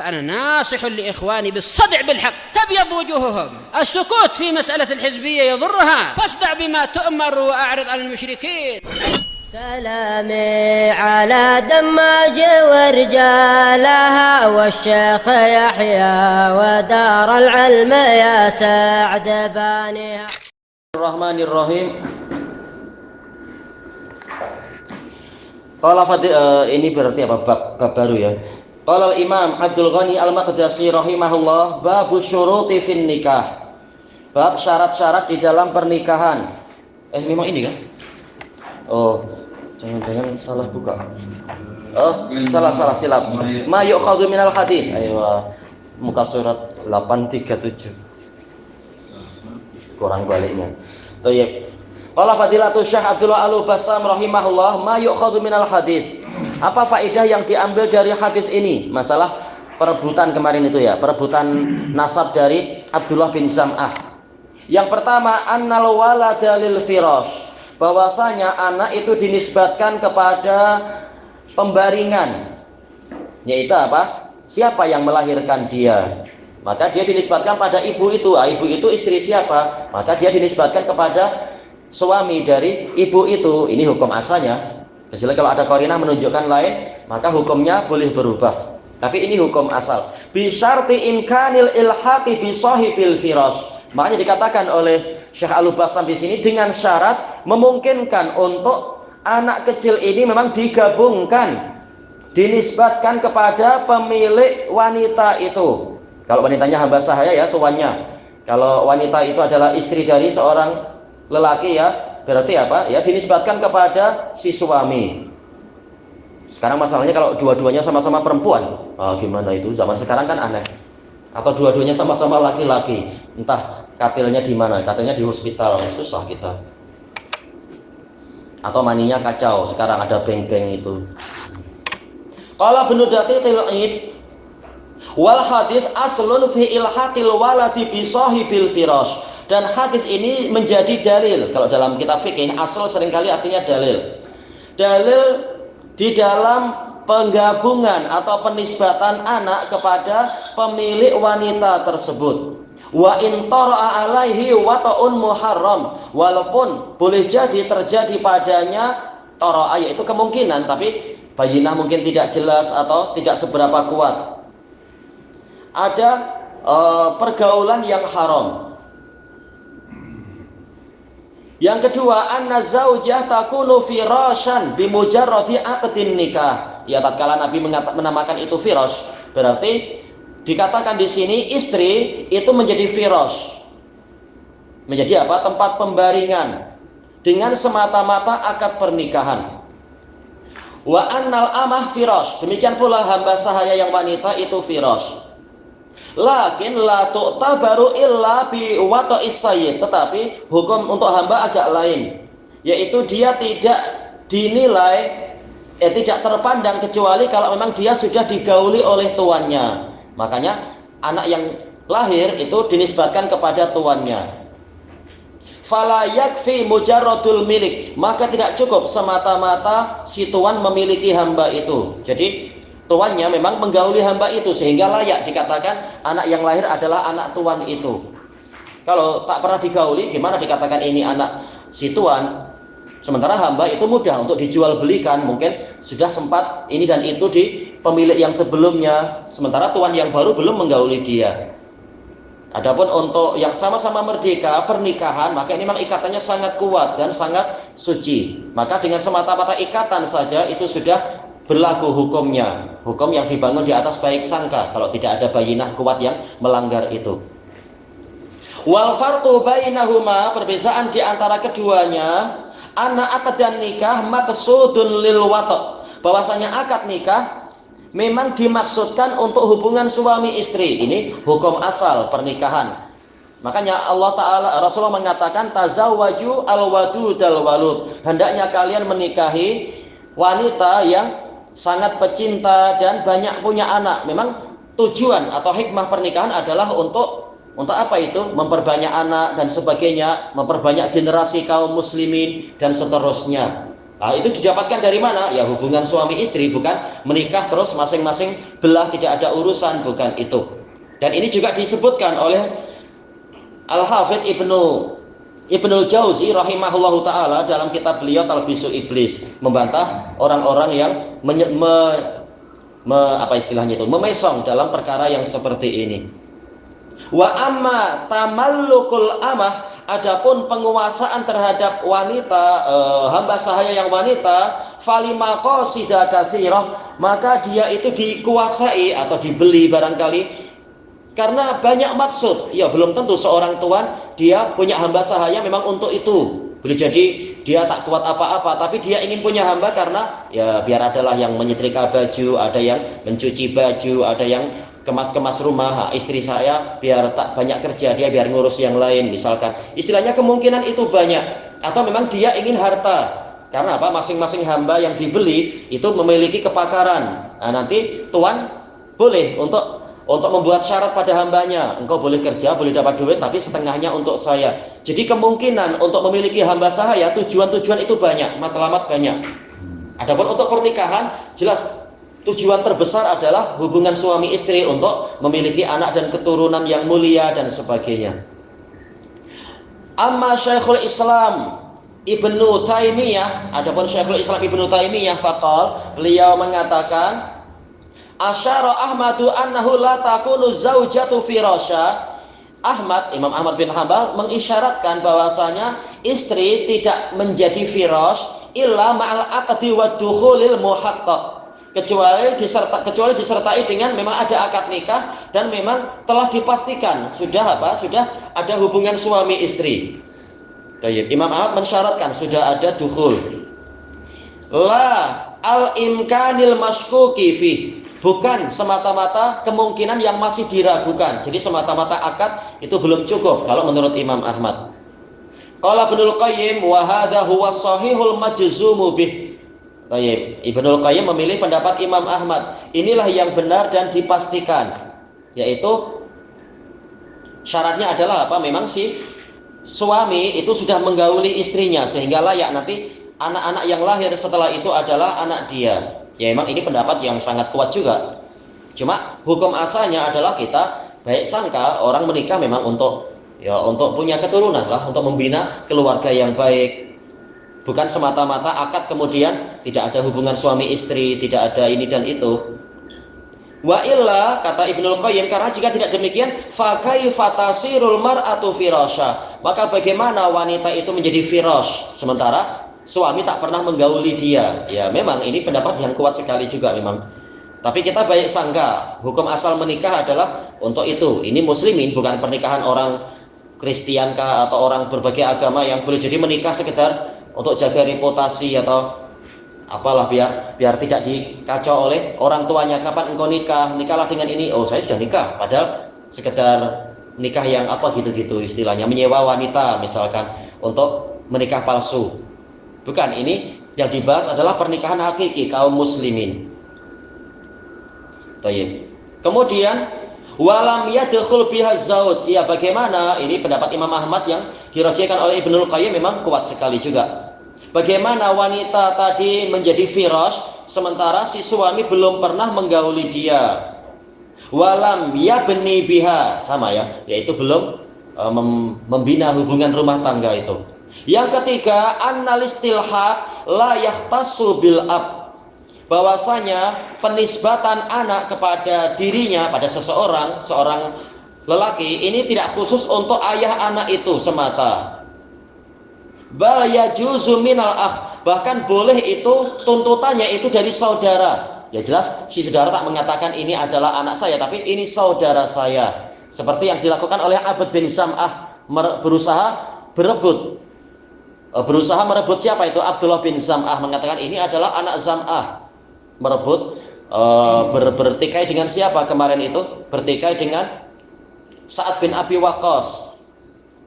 فأنا ناصح لإخواني بالصدع بالحق تبيض وجوههم. السكوت في مسألة الحزبية يضرها، فاصدع بما تؤمر وأعرض عن المشركين. سلامي على دماج ورجالها والشيخ يحيى ودار العلم يا سعد بانيها. Bismillahirrahmanirrahim. Qala ini berarti apa? Bab baru ya. Qala al-Imam Abdul Ghani Al-Maqdisi rahimahullah, bab syuruti fin nikah. Bab syarat-syarat di dalam pernikahan. Memang ini kan? Oh, jangan-jangan salah buka. Oh, salah silap. Ma yu'khadhu minal hadits. Ayo, muka surat 837. Kurang baliknya. Baik. Qala fadilatul Syekh Abdullah Al-Bassam rahimahullah, ma yu'khadhu minal hadits. Apa faedah yang diambil dari hadis ini? Masalah perebutan kemarin itu ya, perebutan nasab dari Abdullah bin Zam'ah. Yang pertama, annal walada lil firash, bahwasanya anak itu dinisbatkan kepada pembaringan. Yaitu apa? Siapa yang melahirkan dia? Maka dia dinisbatkan pada ibu itu. Ibu itu istri siapa? Maka dia dinisbatkan kepada suami dari ibu itu. Ini hukum asalnya. Kecuali kalau ada qarinah menunjukkan lain, maka hukumnya boleh berubah. Tapi ini hukum asal. Bi syarti imkanil ilhaqi bi sahibil firash. Makanya dikatakan oleh Syekh Al-Bassam di sini dengan syarat memungkinkan untuk anak kecil ini memang digabungkan, dinisbatkan kepada pemilik wanita itu. Kalau wanitanya hamba sahaya ya tuannya. Kalau wanita itu adalah istri dari seorang lelaki ya, berarti apa? Ya dinisbatkan kepada si suami. Sekarang masalahnya kalau dua-duanya sama-sama perempuan, gimana itu? Zaman sekarang kan aneh. Atau dua-duanya sama-sama laki-laki, entah katilnya di mana? Katilnya di hospital, susah kita. Atau maninya kacau. Sekarang ada beng-beng itu. Qala Ibnu Daqiqil Id, wal hadis aslun fi ilhaqil waladi bi sahibil firash. Dan hadis ini menjadi dalil. Kalau dalam kitab fikih, asal seringkali artinya dalil. Dalil di dalam penggabungan atau penisbatan anak kepada pemilik wanita tersebut. Wa in tara'a alaihi wata'un muharram. Walaupun boleh jadi terjadi padanya tara'a, yaitu kemungkinan, tapi bayinah mungkin tidak jelas atau tidak seberapa kuat. Ada pergaulan yang haram. Yang kedua, anna zaujah takunu firashan bimujarradi aqdin nikah. Ya, tatkala Nabi menamakan itu firash, berarti dikatakan di sini istri itu menjadi firash. Menjadi apa? Tempat pembaringan dengan semata-mata akad pernikahan. Wa annal amah firash. Demikian pula hamba sahaya yang wanita itu firash. Lakin la tu'tabaru illa bi wata'is sayyid. Tetapi hukum untuk hamba agak lain, yaitu dia tidak dinilai, tidak terpandang kecuali kalau memang dia sudah digauli oleh tuannya. Makanya anak yang lahir itu dinisbatkan kepada tuannya. Fala yakfi mujarradul milik, maka tidak cukup semata-mata si tuan memiliki hamba itu. Jadi tuannya memang menggauli hamba itu sehingga layak dikatakan anak yang lahir adalah anak tuan itu. Kalau tak pernah digauli, gimana dikatakan ini anak si tuan? Sementara hamba itu mudah untuk dijual belikan, mungkin sudah sempat ini dan itu di pemilik yang sebelumnya, sementara tuan yang baru belum menggauli dia. Adapun untuk yang sama-sama merdeka pernikahan, maka ini memang ikatannya sangat kuat dan sangat suci. Maka dengan semata-mata ikatan saja itu sudah berlaku hukumnya, hukum yang dibangun di atas baik sangka kalau tidak ada bayinah kuat yang melanggar itu. Wal farqu bainahuma, perbedaan di antara keduanya, anna akad dan nikah maqsudun lil wata', bahwasanya akad nikah memang dimaksudkan untuk hubungan suami istri. Ini hukum asal pernikahan. Makanya Allah Ta'ala, Rasulullah mengatakan tazawwaju al-wadudal walud, hendaknya kalian menikahi wanita yang sangat pecinta dan banyak punya anak. Memang tujuan atau hikmah pernikahan adalah untuk apa itu? Memperbanyak anak dan sebagainya, memperbanyak generasi kaum muslimin dan seterusnya. Nah, itu didapatkan dari mana? Ya hubungan suami istri, bukan menikah terus masing-masing belah tidak ada urusan, bukan itu. Dan ini juga disebutkan oleh Al-Hafidz Ibnul Jauzi rahimahullahu taala dalam kitab beliau Talbisu Iblis, membantah orang-orang yang memesong dalam perkara yang seperti ini. Wa amma tamallukul amah, adapun penguasaan terhadap wanita, hamba sahaya yang wanita, falima qasida katsirah, maka dia itu dikuasai atau dibeli barangkali karena banyak maksud. Ya belum tentu seorang tuan dia punya hamba sahaya memang untuk itu. Boleh jadi dia tak kuat apa-apa, tapi dia ingin punya hamba karena ya biar adalah yang menyetrika baju, ada yang mencuci baju, ada yang kemas-kemas rumah. Istri saya biar tak banyak kerja, dia biar ngurus yang lain misalkan. Istilahnya kemungkinan itu banyak. Atau memang dia ingin harta. Karena apa? Masing-masing hamba yang dibeli itu memiliki kepakaran. Nah, nanti tuan boleh untuk membuat syarat pada hambanya. Engkau boleh kerja, boleh dapat duit, tapi setengahnya untuk saya. Jadi kemungkinan untuk memiliki hamba sahaya, tujuan-tujuan itu banyak, matlamat banyak. Adapun untuk pernikahan, jelas tujuan terbesar adalah hubungan suami istri untuk memiliki anak dan keturunan yang mulia dan sebagainya. Amma Syekhul Islam Ibnu Taimiyah, adapun Syekhul Islam Ibnu Taimiyah faqal, beliau mengatakan asyara Ahmadu annahu la takunu zaujatu firasya. Imam Ahmad bin Hanbal mengisyaratkan bahwasanya istri tidak menjadi firash illa ma'al aqdi wa dukhulil muhaqqaq, kecuali disertai dengan memang ada akad nikah dan memang telah dipastikan sudah ada hubungan suami istri. Imam Ahmad mensyaratkan sudah ada dukhul. La al-imkanil mashkuki fi, bukan semata-mata kemungkinan yang masih diragukan. Jadi semata-mata akad itu belum cukup kalau menurut Imam Ahmad. Qala Ibnul Qayyim wa hadza huwa shahihul majzumu bih. Ibnul Qayyim memilih pendapat Imam Ahmad. Inilah yang benar dan dipastikan, yaitu syaratnya adalah apa? Memang si suami itu sudah menggauli istrinya sehingga layak nanti anak-anak yang lahir setelah itu adalah anak dia. Ya memang ini pendapat yang sangat kuat juga. Cuma hukum asalnya adalah kita baik sangka orang menikah memang untuk punya keturunan lah, untuk membina keluarga yang baik. Bukan semata-mata akad kemudian tidak ada hubungan suami istri, tidak ada ini dan itu. Wa illa, kata Ibnul Qayyim, karena jika tidak demikian, fa kaifa tasirul mar'atu firasha, maka bagaimana wanita itu menjadi firash sementara suami tak pernah menggauli dia. Ya memang ini pendapat yang kuat sekali juga memang. Tapi kita baik sangka hukum asal menikah adalah untuk itu. Ini muslimin, bukan pernikahan orang Kristen kah atau orang berbagai agama yang boleh jadi menikah sekedar untuk jaga reputasi atau apalah biar tidak dikacau oleh orang tuanya. Kapan engkau nikah? Nikahlah dengan ini. Oh saya sudah nikah. Padahal sekedar nikah yang apa gitu-gitu istilahnya, menyewa wanita misalkan untuk menikah palsu. Bukan, ini yang dibahas adalah pernikahan hakiki kaum muslimin. Baik. Kemudian walam yadkhul biha zauj. Ya bagaimana? Ini pendapat Imam Ahmad yang dirajikan oleh Ibnul Qayyim memang kuat sekali juga. Bagaimana wanita tadi menjadi firash sementara si suami belum pernah menggauli dia. Walam yabni biha, sama ya, yaitu belum membina hubungan rumah tangga itu. Yang ketiga, annalistilhaq la yahtassu bil ab, bahwasanya penisbatan anak kepada dirinya, pada seorang lelaki ini tidak khusus untuk ayah anak itu semata. Bal yajuzu minal akh, bahkan boleh itu tuntutannya itu dari saudara. Ya jelas si saudara tak mengatakan ini adalah anak saya, tapi ini saudara saya. Seperti yang dilakukan oleh Abd bin Zam'ah, berusaha merebut siapa itu? Abdullah bin Zam'ah, mengatakan ini adalah anak Zam'ah. Merebut, bertikai dengan siapa kemarin itu? Bertikai dengan Sa'ad bin Abi Waqqas.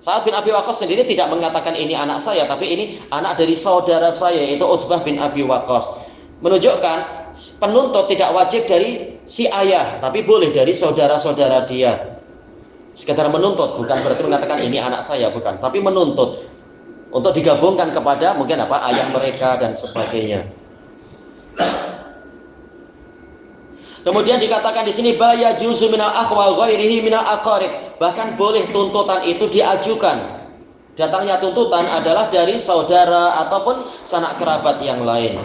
Sa'ad bin Abi Waqqas sendiri tidak mengatakan ini anak saya, tapi ini anak dari saudara saya, yaitu Utbah bin Abi Waqqas. Menunjukkan penuntut tidak wajib dari si ayah, tapi boleh dari saudara-saudara dia. Sekedar menuntut, bukan berarti mengatakan ini anak saya, bukan, tapi menuntut. untuk digabungkan kepada mungkin ayah mereka dan sebagainya. Kemudian dikatakan di sini baya juzu minal akhwa ghairihi minal aqarib. Bahkan boleh tuntutan itu diajukan. Datangnya tuntutan adalah dari saudara ataupun sanak kerabat yang lain.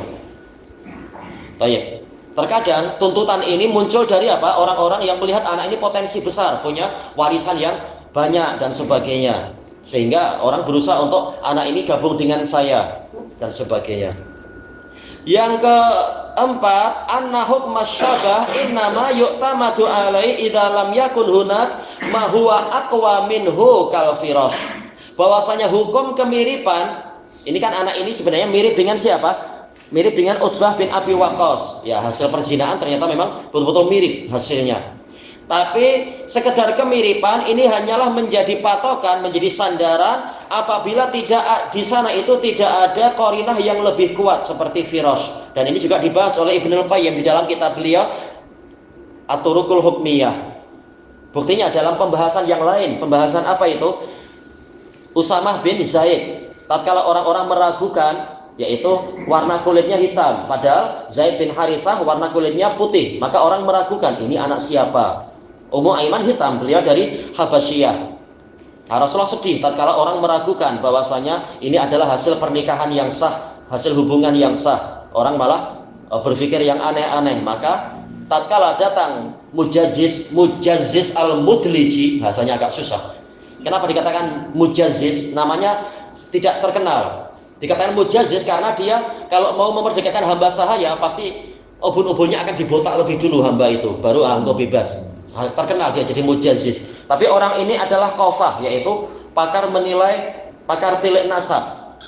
Baik. Terkadang tuntutan ini muncul dari orang-orang yang melihat anak ini potensi besar, punya warisan yang banyak dan sebagainya. Sehingga orang berusaha untuk anak ini gabung dengan saya dan sebagainya. Yang keempat, anna hukma syabah innama yu'tamadu alai idza lam yakun hunak ma huwa aqwa minhu kal firash. Bahwasanya hukum kemiripan, ini kan anak ini sebenarnya mirip dengan siapa? Mirip dengan Utbah bin Abi Waqqas. Ya, hasil perzinaan ternyata memang betul-betul mirip hasilnya. Tapi sekedar kemiripan ini hanyalah menjadi patokan, menjadi sandaran apabila tidak di sana itu tidak ada qarinah yang lebih kuat seperti firash. Dan ini juga dibahas oleh Ibnul Qayyim di dalam kitab beliau At-Turuqul Hukmiyah. Buktinya dalam pembahasan yang lain, pembahasan apa itu? Usamah bin Zaid. Tatkala orang-orang meragukan yaitu warna kulitnya hitam, padahal Zaid bin Harithah warna kulitnya putih, maka orang meragukan ini anak siapa? Ummu Aiman hitam, beliau dari Habasyiyah. Nah, Rasulullah sedih tatkala orang meragukan bahwasanya ini adalah hasil pernikahan yang sah, hasil hubungan yang sah. Orang malah berpikir yang aneh-aneh. Maka tatkala datang Mujazziz al-Mudliji, bahasanya agak susah. Kenapa dikatakan Mujazziz? Namanya tidak terkenal. Dikatakan Mujazziz karena dia kalau mau memerdekakan hamba sahaya pasti ubun-ubunnya akan dibotak lebih dulu hamba itu, baru engkau bebas. Terkenal dia jadi Mujazziz. Tapi orang ini adalah qafah, yaitu pakar menilai, pakar tilik nasab.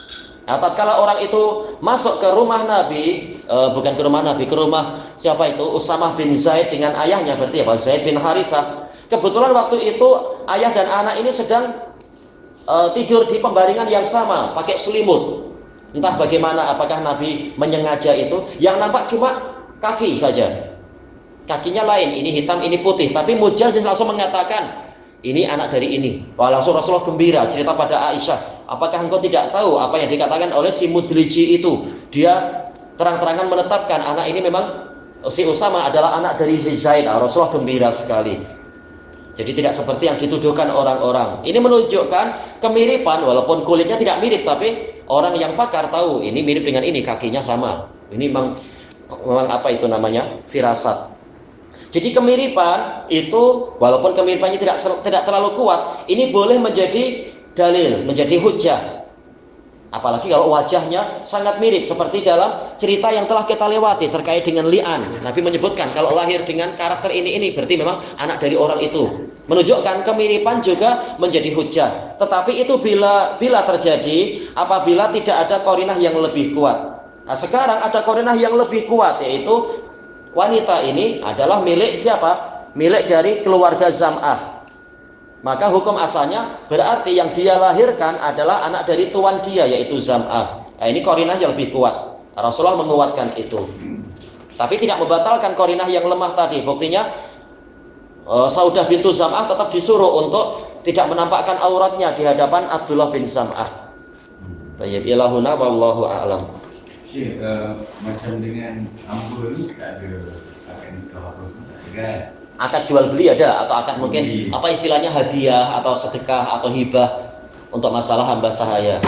Nah, tatkala orang itu masuk ke rumah Nabi, bukan ke rumah Nabi, ke rumah siapa itu? Usamah bin Zaid dengan ayahnya, berarti apa? Zaid bin Harithah. Kebetulan waktu itu ayah dan anak ini sedang tidur di pembaringan yang sama, pakai selimut. Entah bagaimana, apakah Nabi menyengaja itu? Yang nampak cuma kaki saja. Kakinya lain, ini hitam, ini putih. Tapi Mujazziz langsung mengatakan, ini anak dari ini. Wah, langsung Rasulullah gembira, cerita pada Aisyah. Apakah engkau tidak tahu apa yang dikatakan oleh si Mudliji itu? Dia terang-terangan menetapkan anak ini memang si Usama adalah anak dari Zaid. Rasulullah gembira sekali. Jadi tidak seperti yang dituduhkan orang-orang. Ini menunjukkan kemiripan, walaupun kulitnya tidak mirip, tapi orang yang pakar tahu ini mirip dengan ini, kakinya sama. Ini memang apa itu namanya? Firasat. Jadi kemiripan itu walaupun kemiripannya tidak terlalu kuat, ini boleh menjadi dalil, menjadi hujjah. Apalagi kalau wajahnya sangat mirip seperti dalam cerita yang telah kita lewati terkait dengan li'an. Nabi menyebutkan kalau lahir dengan karakter ini berarti memang anak dari orang itu. Menunjukkan kemiripan juga menjadi hujjah. Tetapi itu bila terjadi apabila tidak ada qarinah yang lebih kuat. Nah, sekarang ada qarinah yang lebih kuat, yaitu wanita ini adalah milik siapa? Milik dari keluarga Zam'ah. Maka hukum asalnya berarti yang dia lahirkan adalah anak dari tuan dia, yaitu Zam'ah. Nah, ini qarinah yang lebih kuat. Rasulullah menguatkan itu. Tapi tidak membatalkan qarinah yang lemah tadi. Buktinya Saudah bintu Zam'ah tetap disuruh untuk tidak menampakkan auratnya di hadapan Abdullah bin Zam'ah. Baik, ilahuna wallahu a'lam. Syekh, macam dengan ambul ni tak ada akad nikah apa pun tak ada kan? Akad jual beli ada, atau akad mungkin apa istilahnya hadiah atau sedekah atau hibah untuk masalah hamba sahaya.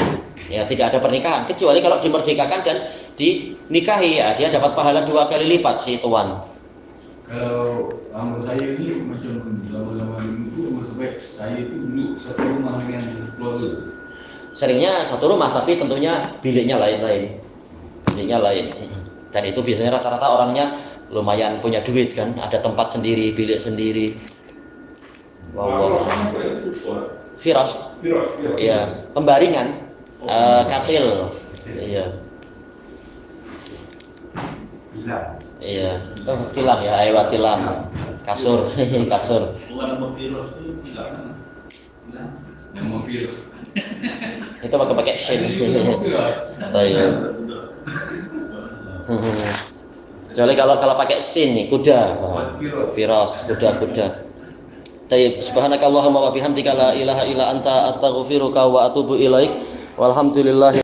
Ya, tidak ada pernikahan kecuali kalau dimerdekakan dan dinikahi, ya dia dapat pahala 2 kali lipat si tuan. Kalau hamba saya ni macam zaman-zaman dulu sebab saya tu duduk satu rumah dengan keluarga. Seringnya satu rumah tapi tentunya biliknya lain-lain. Biliknya lain. Dan itu biasanya rata-rata orangnya lumayan punya duit kan, ada tempat sendiri, bilik sendiri. Wow. Firash. Iya, pembaringan, katil. Iya. Iya. Oh, tilam ya, lewat tilam. Kasur, kasur. Nama Firash. Itu pakai shin. Iya. Kecuali kalau pakai sin nih, kuda. Firas, kuda. Tayyib, subhanakallahumma wa bihamdika la ilaha illa anta astaghfiruka wa atubu ilaik. Walhamdulillah.